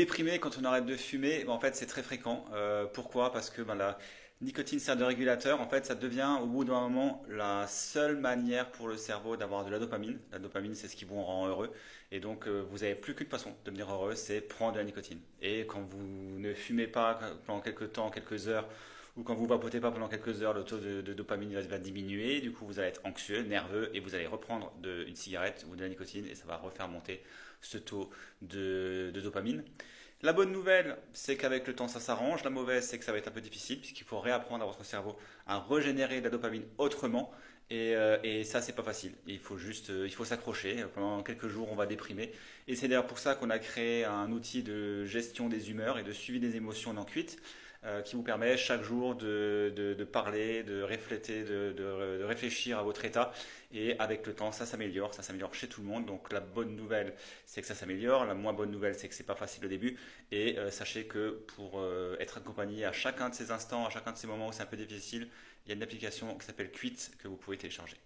Déprimer quand on arrête de fumer, en fait, c'est très fréquent. Pourquoi? Parce que la nicotine sert de régulateur. En fait, ça devient au bout d'un moment la seule manière pour le cerveau d'avoir de la dopamine. La dopamine, c'est ce qui vous rend heureux. Et donc, vous n'avez plus qu'une façon de devenir heureux, c'est prendre de la nicotine. Et quand vous ne fumez pas pendant quelques temps, quelques heures, ou quand vous vapotez pas pendant quelques heures, le taux de dopamine va diminuer. Du coup, vous allez être anxieux, nerveux, et vous allez reprendre une cigarette ou de la nicotine, et ça va refaire monter ce taux de dopamine. La bonne nouvelle, c'est qu'avec le temps, ça s'arrange. La mauvaise, c'est que ça va être un peu difficile, puisqu'il faut réapprendre à votre cerveau à régénérer de la dopamine autrement. Et ça, c'est pas facile. Il faut s'accrocher. Pendant quelques jours, on va déprimer. Et c'est d'ailleurs pour ça qu'on a créé un outil de gestion des humeurs et de suivi des émotions dans Quit, qui vous permet chaque jour de parler, de refléter, de réfléchir à votre état. Et avec le temps, ça s'améliore chez tout le monde. Donc la bonne nouvelle, c'est que ça s'améliore. La moins bonne nouvelle, c'est que c'est pas facile au début. Et sachez que pour être accompagné à chacun de ces instants, à chacun de ces moments où c'est un peu difficile, il y a une application qui s'appelle Quit que vous pouvez télécharger.